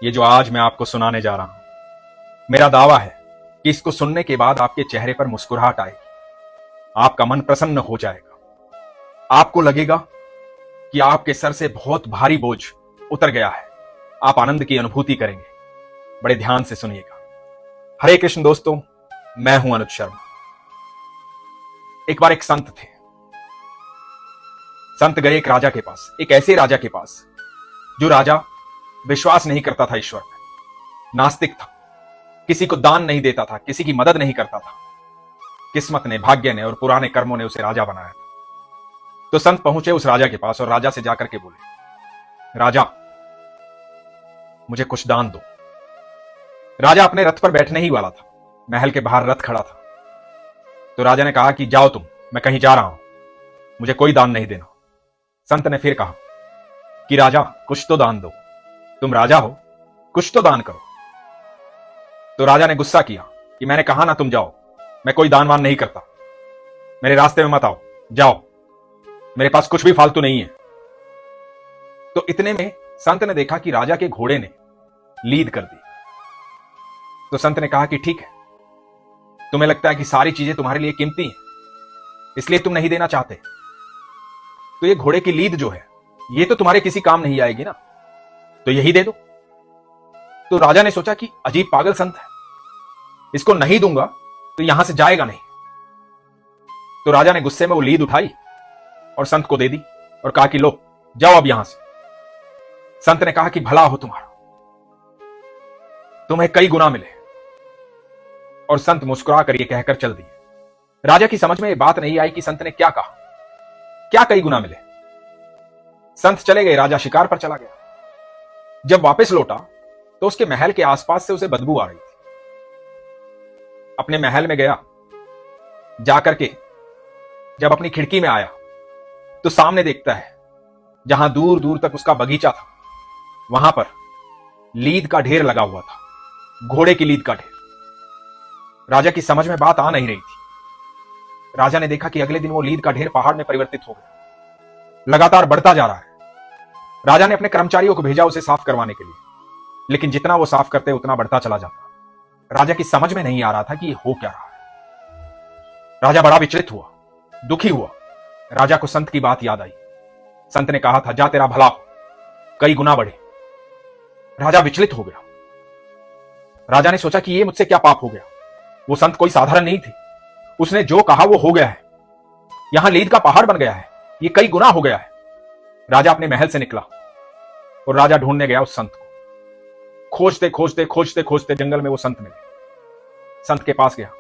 ये जो आज मैं आपको सुनाने जा रहा हूं, मेरा दावा है कि इसको सुनने के बाद आपके चेहरे पर मुस्कुराहट आएगी, आपका मन प्रसन्न हो जाएगा। आपको लगेगा कि आपके सर से बहुत भारी बोझ उतर गया है। आप आनंद की अनुभूति करेंगे। बड़े ध्यान से सुनिएगा। हरे कृष्ण दोस्तों, मैं हूं अनुज शर्मा। एक बार एक संत थे। संत गए एक राजा के पास, एक ऐसे राजा के पास जो राजा विश्वास नहीं करता था ईश्वर में, नास्तिक था, किसी को दान नहीं देता था, किसी की मदद नहीं करता था। किस्मत ने, भाग्य ने और पुराने कर्मों ने उसे राजा बनाया था। तो संत पहुंचे उस राजा के पास और राजा से जाकर के बोले, राजा मुझे कुछ दान दो। राजा अपने रथ पर बैठने ही वाला था, महल के बाहर रथ खड़ा था। तो राजा ने कहा कि जाओ तुम, मैं कहीं जा रहा हूं, मुझे कोई दान नहीं देना। संत ने फिर कहा कि राजा कुछ तो दान दो, तुम राजा हो, कुछ तो दान करो। तो राजा ने गुस्सा किया कि मैंने कहा ना तुम जाओ, मैं कोई दान वान नहीं करता, मेरे रास्ते में मत आओ, जाओ, मेरे पास कुछ भी फालतू नहीं है। तो इतने में संत ने देखा कि राजा के घोड़े ने लीद कर दी। तो संत ने कहा कि ठीक है, तुम्हें लगता है कि सारी चीजें तुम्हारे लिए कीमती हैं, इसलिए तुम नहीं देना चाहते, तो ये घोड़े की लीद जो है ये तो तुम्हारे किसी काम नहीं आएगी ना, तो यही दे दो। तो राजा ने सोचा कि अजीब पागल संत है, इसको नहीं दूंगा तो यहां से जाएगा नहीं। तो राजा ने गुस्से में वो लीद उठाई और संत को दे दी और कहा कि लो जाओ अब यहां से। संत ने कहा कि भला हो तुम्हारा, तुम्हें कई गुना मिले। और संत मुस्कुरा कर ये कहकर चल दिए। राजा की समझ में ये बात नहीं आई कि संत ने क्या कहा, क्या कई गुना मिले। संत चले गए, राजा शिकार पर चला गया। जब वापस लौटा तो उसके महल के आसपास से उसे बदबू आ रही थी। अपने महल में गया, जाकर के जब अपनी खिड़की में आया तो सामने देखता है जहां दूर दूर तक उसका बगीचा था, वहां पर लीद का ढेर लगा हुआ था, घोड़े की लीद का ढेर। राजा की समझ में बात आ नहीं रही थी। राजा ने देखा कि अगले दिन वो लीद का ढेर पहाड़ में परिवर्तित हो गया, लगातार बढ़ता जा रहा है। राजा ने अपने कर्मचारियों को भेजा उसे साफ करवाने के लिए, लेकिन जितना वो साफ करते उतना बढ़ता चला जाता। राजा की समझ में नहीं आ रहा था कि ये हो क्या रहा है। राजा बड़ा विचलित हुआ, दुखी हुआ। राजा को संत की बात याद आई। संत ने कहा था, जा तेरा भला हो, कई गुना बढ़े। राजा विचलित हो गया। राजा ने सोचा कि ये मुझसे क्या पाप हो गया। वो संत कोई साधारण नहीं थी, उसने जो कहा वो हो गया है। यहां लीद का पहाड़ बन गया है, ये कई गुना हो गया है। राजा अपने महल से निकला और राजा ढूंढने गया उस संत को। खोजते खोजते खोजते खोजते जंगल में वो संत मिले। संत के पास गया,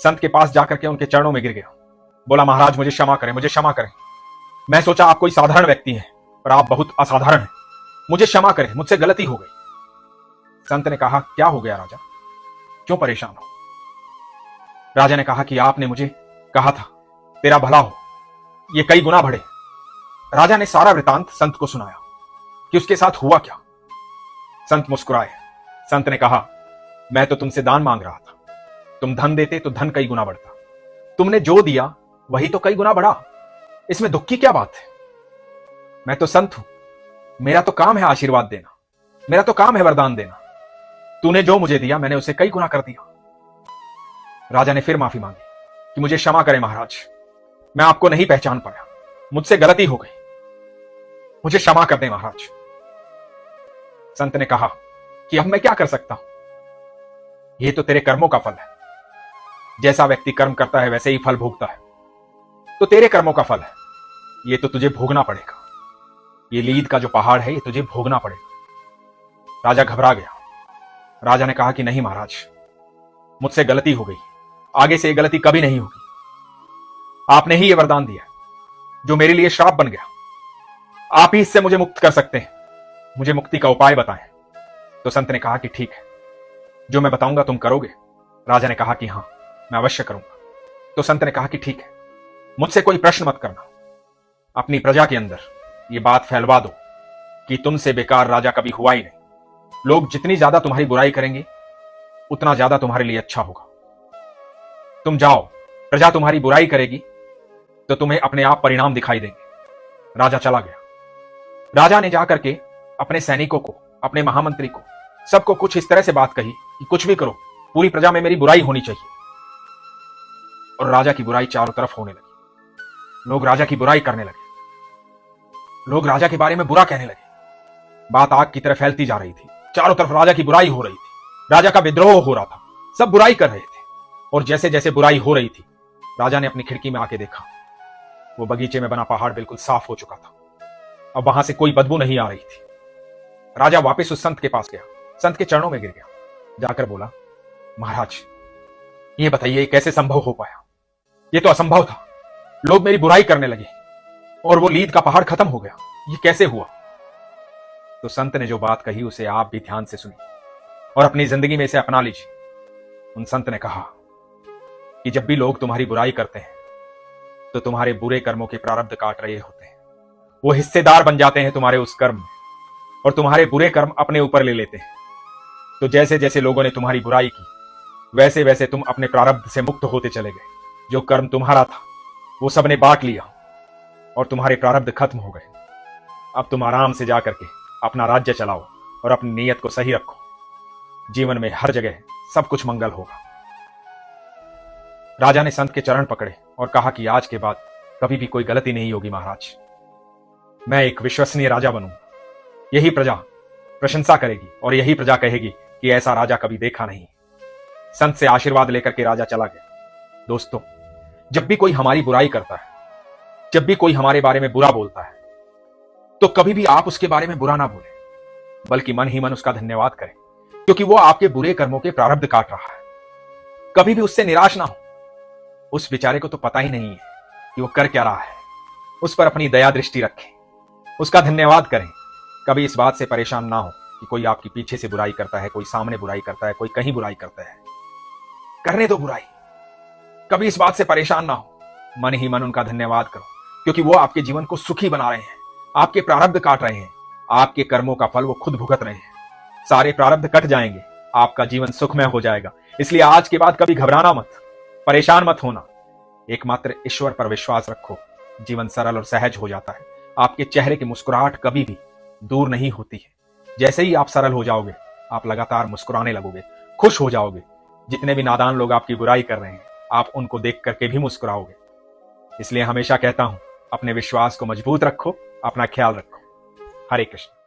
संत के पास जाकर के उनके चरणों में गिर गया। बोला, महाराज मुझे क्षमा करें, मुझे क्षमा करें। मैं सोचा आप कोई साधारण व्यक्ति हैं, पर आप बहुत असाधारण हैं, मुझे क्षमा करें, मुझसे गलती हो गई। संत ने कहा, क्या हो गया राजा, क्यों परेशान हो? राजा ने कहा कि आपने मुझे कहा था तेरा भला हो, ये कई गुना बढ़े। राजा ने सारा वृतांत संत को सुनाया कि उसके साथ हुआ क्या। संत मुस्कुराए। संत ने कहा, मैं तो तुमसे दान मांग रहा था, तुम धन देते तो धन कई गुना बढ़ता, तुमने जो दिया वही तो कई गुना बढ़ा, इसमें दुख की क्या बात है? मैं तो संत हूं, मेरा तो काम है आशीर्वाद देना, मेरा तो काम है वरदान देना। तूने जो मुझे दिया मैंने उसे कई गुना कर दिया। राजा ने फिर माफी मांगी कि मुझे क्षमा करें महाराज, मैं आपको नहीं पहचान पाया, मुझसे गलती हो गई, मुझे क्षमा कर दें महाराज। संत ने कहा कि अब मैं क्या कर सकता हूं, यह तो तेरे कर्मों का फल है, जैसा व्यक्ति कर्म करता है वैसे ही फल भोगता है, तो तेरे कर्मों का फल है, ये तो तुझे भोगना पड़ेगा। ये लीद का जो पहाड़ है ये तुझे भोगना पड़ेगा। राजा घबरा गया। राजा ने कहा कि नहीं महाराज, मुझसे गलती हो गई, आगे से ये गलती कभी नहीं होगी। आपने ही ये वरदान दिया जो मेरे लिए श्राप बन गया, आप ही इससे मुझे मुक्त कर सकते हैं, मुझे मुक्ति का उपाय बताएं। तो संत ने कहा कि ठीक है, जो मैं बताऊंगा तुम करोगे? राजा ने कहा कि हां, मैं अवश्य करूंगा। तो संत ने कहा कि ठीक है, मुझसे कोई प्रश्न मत करना, अपनी प्रजा के अंदर ये बात फैलवा दो कि तुमसे बेकार राजा कभी हुआ ही नहीं। लोग जितनी ज्यादा तुम्हारी बुराई करेंगे उतना ज्यादा तुम्हारे लिए अच्छा होगा। तुम जाओ, प्रजा तुम्हारी बुराई करेगी तो तुम्हें अपने आप परिणाम दिखाई देंगे। राजा चला गया। राजा ने जाकर के अपने सैनिकों को, अपने महामंत्री को सबको कुछ इस तरह से बात कही कि कुछ भी करो, पूरी प्रजा में मेरी बुराई होनी चाहिए। और राजा की बुराई चारों तरफ होने लगी। लोग राजा की बुराई करने लगे, लोग राजा के बारे में बुरा कहने लगे। बात आग की तरह फैलती जा रही थी। चारों तरफ राजा की बुराई हो रही थी, राजा का विद्रोह हो रहा था, सब बुराई कर रहे थे। और जैसे जैसे बुराई हो रही थी, राजा ने अपनी खिड़की में आके देखा, वो बगीचे में बना पहाड़ बिल्कुल साफ हो चुका था। अब वहां से कोई बदबू नहीं आ रही थी। राजा वापस उस संत के पास गया, संत के चरणों में गिर गया, जाकर बोला, महाराज ये बताइए कैसे संभव हो पाया? ये तो असंभव था। लोग मेरी बुराई करने लगे और वो लीद का पहाड़ खत्म हो गया, ये कैसे हुआ? तो संत ने जो बात कही उसे आप भी ध्यान से सुनिए और अपनी जिंदगी में इसे अपना लीजिए। उन संत ने कहा कि जब भी लोग तुम्हारी बुराई करते हैं तो तुम्हारे बुरे कर्मों के प्रारब्ध काट रहे होते हैं। वो हिस्सेदार बन जाते हैं तुम्हारे उस कर्म में और तुम्हारे बुरे कर्म अपने ऊपर ले लेते हैं। तो जैसे जैसे लोगों ने तुम्हारी बुराई की, वैसे वैसे तुम अपने प्रारब्ध से मुक्त होते चले गए। जो कर्म तुम्हारा था वो सबने बांट लिया और तुम्हारे प्रारब्ध खत्म हो गए। अब तुम आराम से जाकर के अपना राज्य चलाओ और अपनी नीयत को सही रखो। जीवन में हर जगह सब कुछ मंगल होगा। राजा ने संत के चरण पकड़े और कहा कि आज के बाद कभी भी कोई गलती नहीं होगी महाराज। मैं एक विश्वसनीय राजा बनूंगा। यही प्रजा प्रशंसा करेगी और यही प्रजा कहेगी कि ऐसा राजा कभी देखा नहीं। संत से आशीर्वाद लेकर के राजा चला गया। दोस्तों, जब भी कोई हमारी बुराई करता है, जब भी कोई हमारे बारे में बुरा बोलता है, तो कभी भी आप उसके बारे में बुरा ना बोलें, बल्कि मन ही मन उसका धन्यवाद करें, क्योंकि वो आपके बुरे कर्मों के प्रारब्ध काट रहा है। कभी भी उससे निराश ना हो। उस बेचारे को तो पता ही नहीं है कि वो कर क्या रहा है। उस पर अपनी दया दृष्टि रखें, उसका धन्यवाद करें। कभी इस बात से परेशान ना हो कि कोई आपके पीछे से बुराई करता है, कोई सामने बुराई करता है, कोई कहीं बुराई करता है। करने दो बुराई, कभी इस बात से परेशान ना हो। मन ही मन उनका धन्यवाद करो, क्योंकि वो आपके जीवन को सुखी बना रहे हैं, आपके प्रारब्ध काट रहे हैं, आपके कर्मों का फल वो खुद भुगत रहे हैं। सारे प्रारब्ध कट जाएंगे, आपका जीवन सुखमय हो जाएगा। इसलिए आज के बाद कभी घबराना मत, परेशान मत होना। एकमात्र ईश्वर पर विश्वास रखो, जीवन सरल और सहज हो जाता है। आपके चेहरे की मुस्कुराहट कभी भी दूर नहीं होती है। जैसे ही आप सरल हो जाओगे, आप लगातार मुस्कुराने लगोगे, खुश हो जाओगे। जितने भी नादान लोग आपकी बुराई कर रहे हैं, आप उनको देख करके भी मुस्कुराओगे। इसलिए हमेशा कहता हूं, अपने विश्वास को मजबूत रखो, अपना ख्याल रखो। हरे कृष्ण।